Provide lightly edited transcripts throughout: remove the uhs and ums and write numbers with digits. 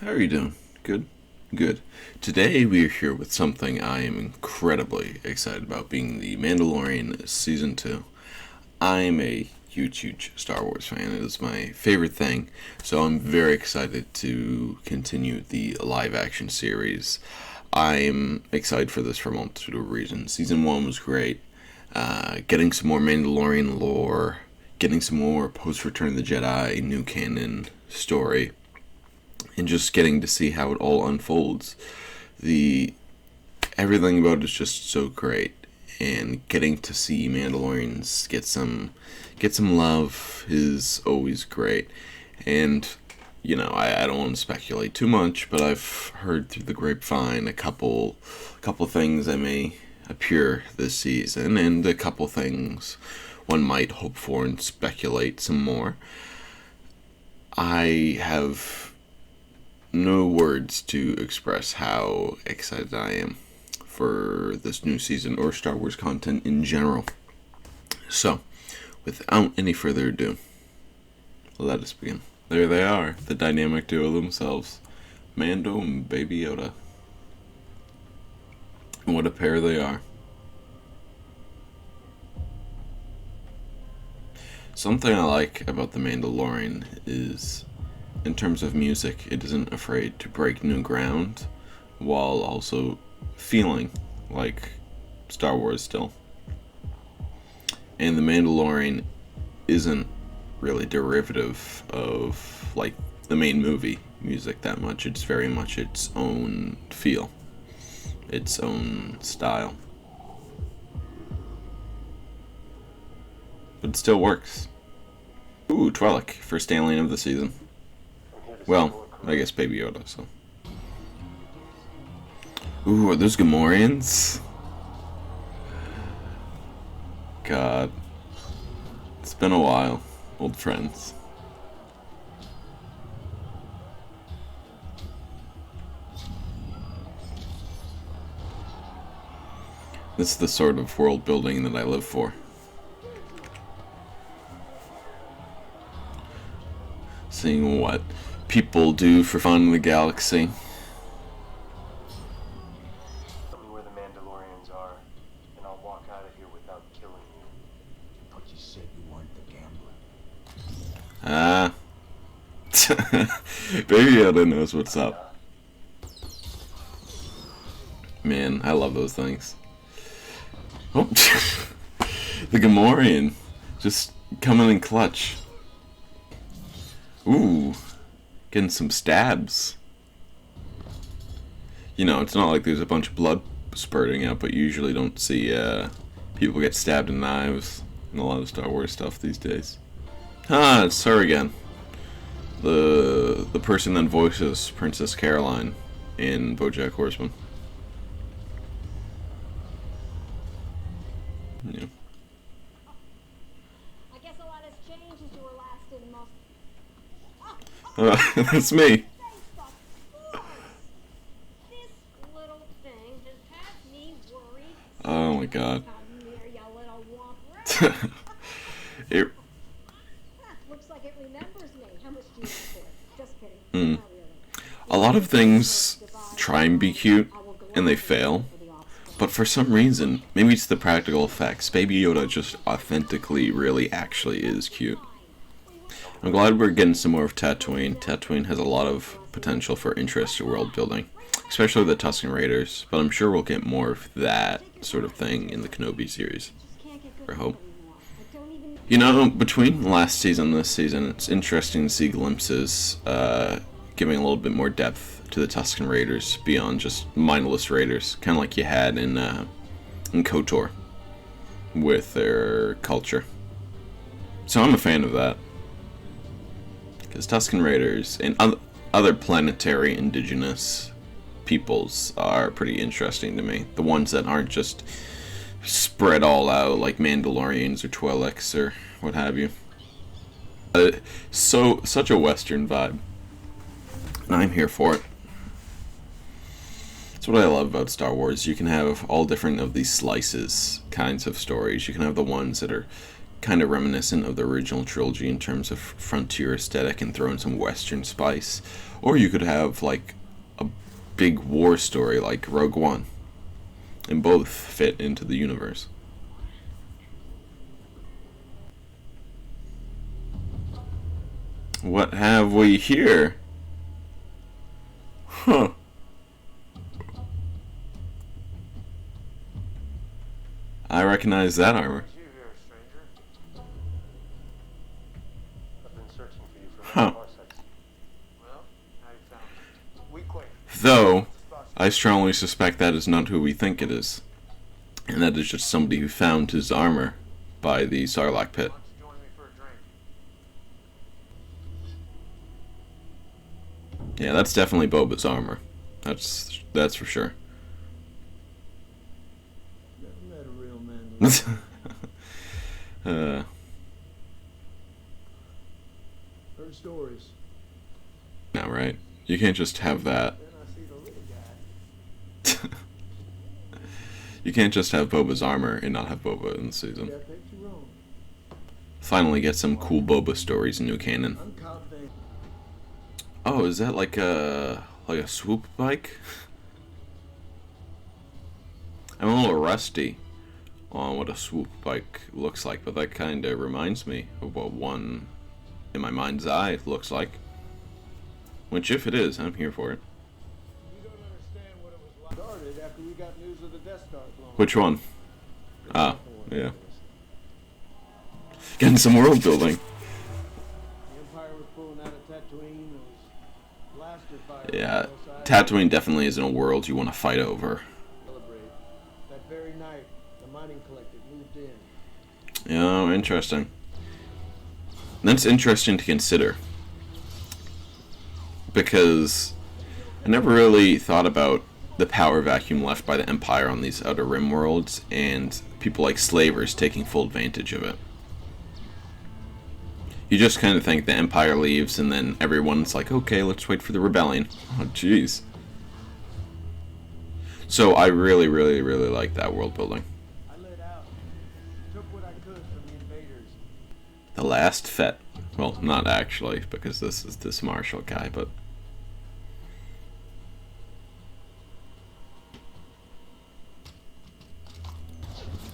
How are you doing? Good? Good. Today we are here with something I am incredibly excited about, being the Mandalorian Season 2. I'm a huge Star Wars fan. It is my favorite thing, so I'm very excited to continue the live action series. I'm excited for this for a multitude of reasons. Season 1 was great. Getting some more Mandalorian lore, getting some more post Return of the Jedi, new canon story, and just getting to see how it all unfolds. The Everything about it is just so great, and getting to see Mandalorians get some love is always great. And I don't want to speculate too much, but I've heard through the grapevine a couple things that may appear this season, and a couple things one might hope for and speculate some more. I have no words to express how excited I am for this new season or Star Wars content in general. So, without any further ado, let us begin. There they are, the dynamic duo themselves, Mando and Baby Yoda. What a pair they are. Something I like about The Mandalorian is, in terms of music, it isn't afraid to break new ground while also feeling like Star Wars still. And The Mandalorian isn't really derivative of like the main movie music that much. It's very much its own feel, its own style. But it still works. Ooh, Twi'lek, first alien of the season. Well, I guess Baby Yoda, so. Ooh, are those Gamorreans? God. It's been a while, old friends. This is the sort of world building that I live for. Seeing what people do for fun in the galaxy. Tell me where the Mandalorians are, and I'll walk out of here without killing you. But you said you weren't the gambler. Baby Yoda knows what's up. Man, I love those things. Oh, the Gamorrean just coming in clutch. Ooh, getting some stabs. It's not like there's a bunch of blood spurting out, but you usually don't see people get stabbed in knives in a lot of Star Wars stuff these days. It's her again. The person that voices Princess Caroline in BoJack Horseman. Yeah. I guess a lot has changed since you were last in the most. That's me. This little thing has had me worried. Oh my god. Come here, you little womp. It, Looks like it remembers me. How much do you for it? Just kidding. Mm. Not really. a lot of things try and be cute, and they fail. But for some reason, maybe it's the practical effects, Baby Yoda just authentically, really, actually is cute. I'm glad we're getting some more of Tatooine. Tatooine has a lot of potential for interest in world building, especially the Tusken Raiders, but I'm sure we'll get more of that sort of thing in the Kenobi series. I hope. Between last season and this season, it's interesting to see glimpses, giving a little bit more depth to the Tusken Raiders beyond just mindless raiders, kind of like you had in KOTOR with their culture. So I'm a fan of that. Because Tusken Raiders and other planetary indigenous peoples are pretty interesting to me. The ones that aren't just spread all out like Mandalorians or Twi'leks or what have you. Such a Western vibe. And I'm here for it. That's what I love about Star Wars. You can have all different of these slices kinds of stories. You can have the ones that are kind of reminiscent of the original trilogy in terms of frontier aesthetic and throw in some Western spice. Or you could have like a big war story like Rogue One, and both fit into the universe. What have we here? Huh. I recognize that armor. You here, stranger? I've been searching for you for Huh. many parsecs. Well, how you found me? Weak link. Though, I strongly suspect that is not who we think it is. And that is just somebody who found his armor by the Sarlacc pit. Why don't you join me for a drink? Yeah, that's definitely Boba's armor. That's for sure. Never met a real man. Heard stories. No, right? You can't just have that. Then I see the little guy. You can't just have Boba's armor and not have Boba in the season. That picked you wrong. Finally get some cool Boba stories in new canon. I'm confident. Oh, is that like a swoop bike? I'm a little rusty on what a swoop bike looks like, but that kind of reminds me of what one in my mind's eye looks like. Which, if it is, I'm here for it. You don't understand what it was like. Started after we got news of the Death Star blown. Which one? Ah, yeah. Getting some world building. The Empire was pulling out of Tatooine. There was blaster fire. Yeah, on both sides. Tatooine definitely isn't a world you want to fight over. Celebrate. That very night, the mining collective moved in. Yeah, interesting. That's interesting to consider. Because I never really thought about the power vacuum left by the Empire on these Outer Rim worlds, and people like slavers taking full advantage of it. You just kind of think the Empire leaves, and then everyone's like, okay, let's wait for the rebellion. Oh, jeez. So I really, really, really like that world building. I lit out. Took what I could from the invaders. The last Fett. Well, not actually, because this is this Marshal guy, but...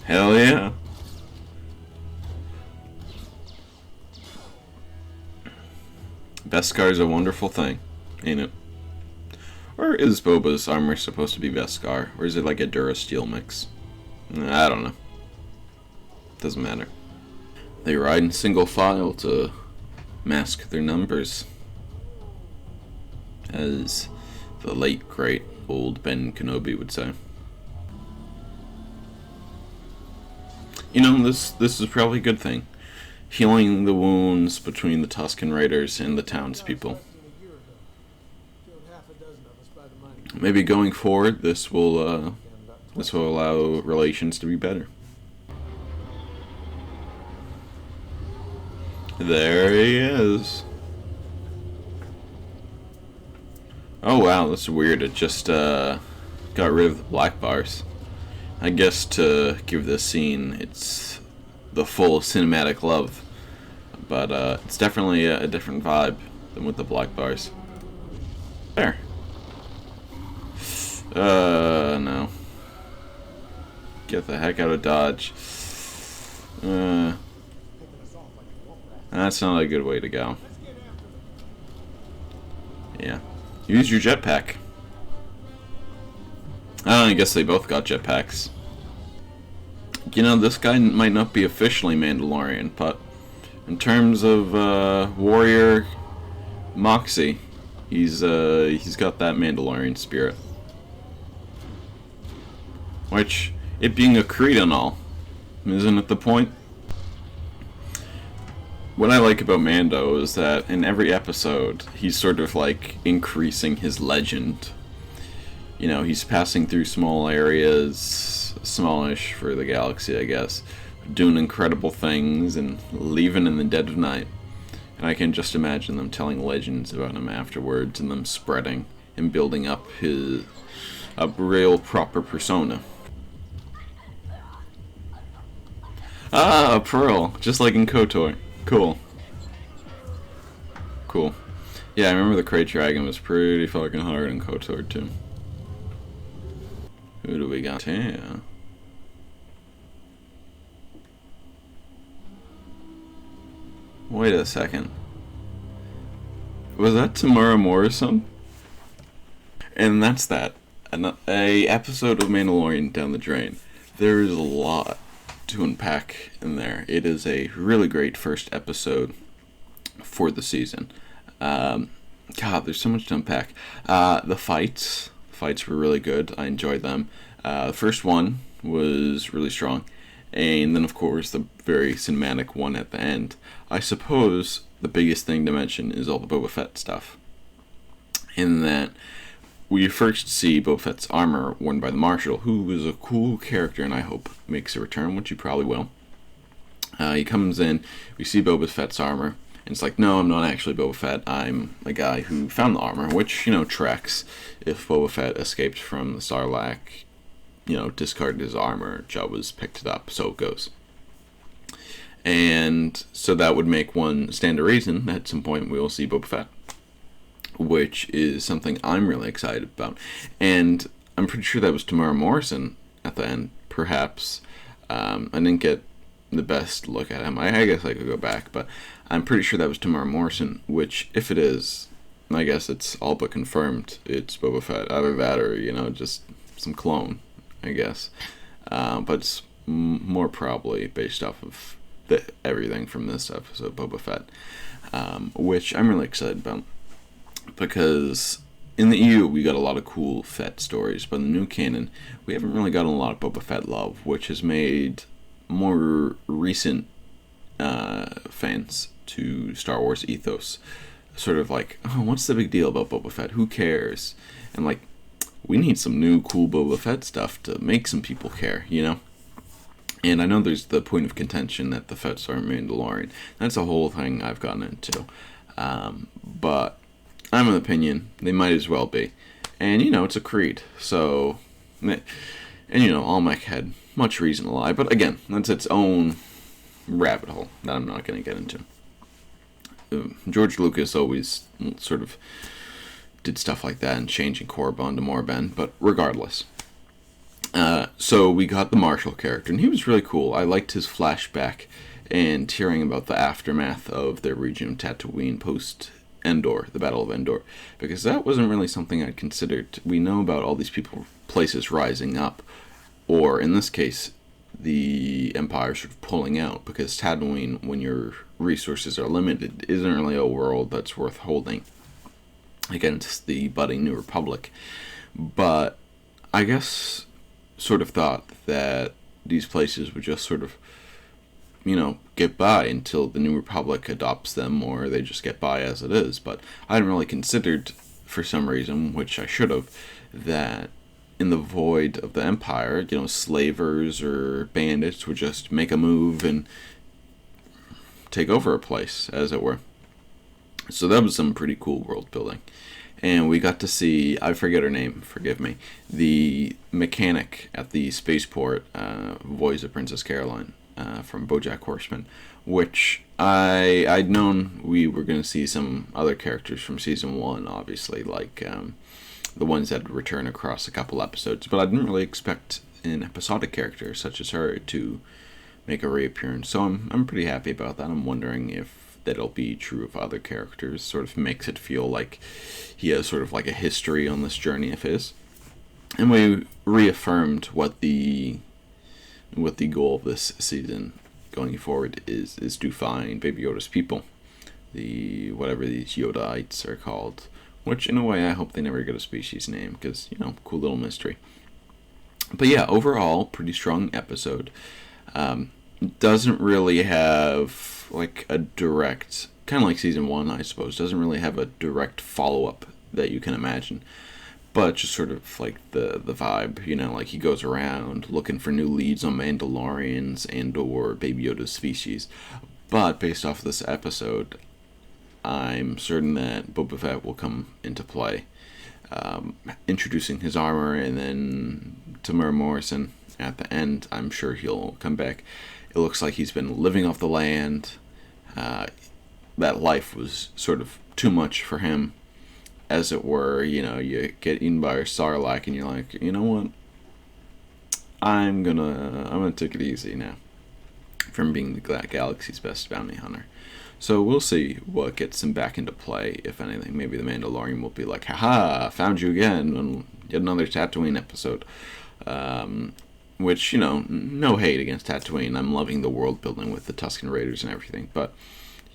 Hell yeah. Veskar's a wonderful thing, ain't it? Or is Boba's armor supposed to be Beskar? Or is it like a Durasteel mix? I don't know. Doesn't matter. They ride in single file to mask their numbers. As the late, great, old Ben Kenobi would say. You know, this is probably a good thing. Healing the wounds between the Tusken Raiders and the townspeople. Less than a year ago. Killed half a dozen of us by the mining. Maybe going forward, this will allow relations to be better. There he is. Oh wow, that's weird. It just got rid of the black bars. I guess to give this scene it's the full cinematic love, but it's definitely a different vibe than with the black bars. There. No. Get the heck out of Dodge. That's not a good way to go. Yeah. Use your jetpack. I guess they both got jetpacks. You know, this guy might not be officially Mandalorian, but in terms of warrior moxie, he's got that Mandalorian spirit. Which, it being a creed and all, isn't it the point? What I like about Mando is that in every episode, he's sort of like increasing his legend. You know, he's passing through small areas, smallish for the galaxy, I guess, doing incredible things and leaving in the dead of night. And I can just imagine them telling legends about him afterwards and them spreading and building up a real proper persona. Ah, a pearl, just like in KOTOR. Cool. Cool. Yeah, I remember the Crate Dragon was pretty fucking hard in KOTOR too. Who do we got here? Wait a second. Was that Tamara Morrison? And that's that. A episode of Mandalorian down the drain. There is a lot to unpack in there. It is a really great first episode for the season. God, there's so much to unpack. The fights were really good. I enjoyed them. The first one was really strong, and then of course the very cinematic one at the end. I suppose the biggest thing to mention is all the Boba Fett stuff. In that we first see Boba Fett's armor worn by the Marshal, who is a cool character and I hope makes a return, which he probably will. He comes in, we see Boba Fett's armor, and it's like, no, I'm not actually Boba Fett. I'm a guy who found the armor, which, tracks. If Boba Fett escaped from the Sarlacc, discarded his armor, Jabba's picked it up, so it goes. And so that would make one stand to reason at some point we will see Boba Fett, which is something I'm really excited about. And I'm pretty sure that was Tamara Morrison at the end, perhaps. I didn't get the best look at him. I guess I could go back, but I'm pretty sure that was Tamara Morrison, which, if it is, I guess it's all but confirmed it's Boba Fett. Either that or, just some clone, I guess. But it's more probably based off of everything from this episode, Boba Fett, which I'm really excited about. Because in the EU, we got a lot of cool Fett stories, but in the new canon, we haven't really gotten a lot of Boba Fett love, which has made more recent fans to Star Wars ethos sort of like, oh, what's the big deal about Boba Fett? Who cares? And like, we need some new cool Boba Fett stuff to make some people care, And I know there's the point of contention that the Fetts are Mandalorian. That's a whole thing I've gotten into. But I'm of the opinion they might as well be. And, it's a creed. So, and, Almec had much reason to lie. But again, that's its own rabbit hole that I'm not going to get into. George Lucas always sort of did stuff like that and changing Korriban to Morben. But regardless. So we got the Marshal character, and he was really cool. I liked his flashback and hearing about the aftermath of their region of Tatooine post Endor, the Battle of Endor, because that wasn't really something I'd considered. We know about all these places rising up, or in this case, the Empire sort of pulling out, because Tatooine, when your resources are limited, isn't really a world that's worth holding against the budding New Republic. But I guess sort of thought that these places would just sort of, get by until the New Republic adopts them, or they just get by as it is. But I hadn't really considered, for some reason, which I should have, that in the void of the Empire, slavers or bandits would just make a move and take over a place, as it were. So that was some pretty cool world building. And we got to see, I forget her name, forgive me, the mechanic at the spaceport, voice of Princess Caroline from BoJack Horseman, which I'd known we were going to see some other characters from Season 1, obviously, like the ones that return across a couple episodes, but I didn't really expect an episodic character such as her to make a reappearance, so I'm pretty happy about that. I'm wondering if that'll be true of other characters. Sort of makes it feel like he has sort of like a history on this journey of his. And we reaffirmed what the goal of this season going forward is to find Baby Yoda's people. The whatever these Yodaites are called. Which in a way I hope they never get a species name, because, cool little mystery. But yeah, overall, pretty strong episode. Doesn't really have like a direct, kind of like Season 1, I suppose, doesn't really have a direct follow-up that you can imagine, but just sort of like the vibe, like he goes around looking for new leads on Mandalorians and or Baby Yoda's species. But based off of this episode, I'm certain that Boba Fett will come into play, introducing his armor, and then Tamara Morrison at the end, I'm sure he'll come back. It looks like he's been living off the land. That life was sort of too much for him, as it were. You get eaten by a sarlacc, and you're like, you know what? I'm gonna take it easy now, from being the galaxy's best bounty hunter. So we'll see what gets him back into play, if anything. Maybe the Mandalorian will be like, haha, found you again on yet another Tatooine episode. Which, no hate against Tatooine. I'm loving the world building with the Tusken Raiders and everything. But,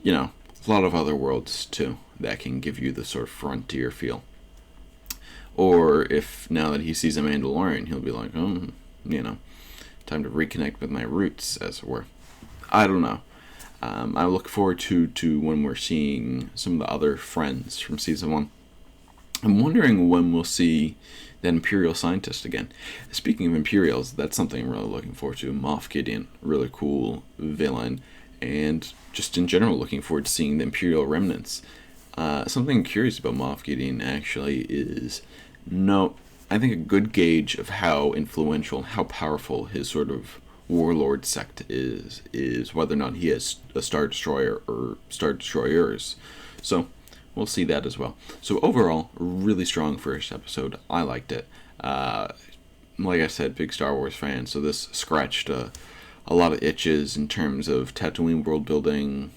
a lot of other worlds, too, that can give you the sort of frontier feel. Or if now that he sees a Mandalorian, he'll be like, time to reconnect with my roots, as it were. I don't know. I look forward to when we're seeing some of the other friends from Season 1. I'm wondering when we'll see that Imperial scientist again. Speaking of Imperials, that's something I'm really looking forward to. Moff Gideon, really cool villain. And just in general, looking forward to seeing the Imperial remnants. Something curious about Moff Gideon, actually, is I think a good gauge of how influential, how powerful his sort of warlord sect is whether or not he has a Star Destroyer or Star Destroyers. So we'll see that as well. So overall, really strong first episode. I liked it. Like I said, big Star Wars fan, so this scratched a lot of itches in terms of Tatooine world building,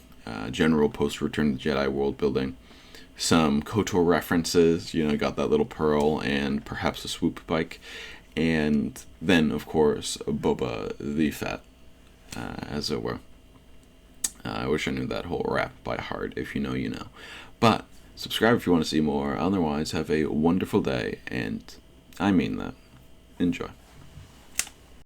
general post-Return of the Jedi world building. Some KOTOR references, got that little pearl and perhaps a swoop bike. And then, of course, Boba the Fett, as it were. I wish I knew that whole rap by heart. If you know, you know. But subscribe if you want to see more. Otherwise, have a wonderful day, and I mean that. Enjoy.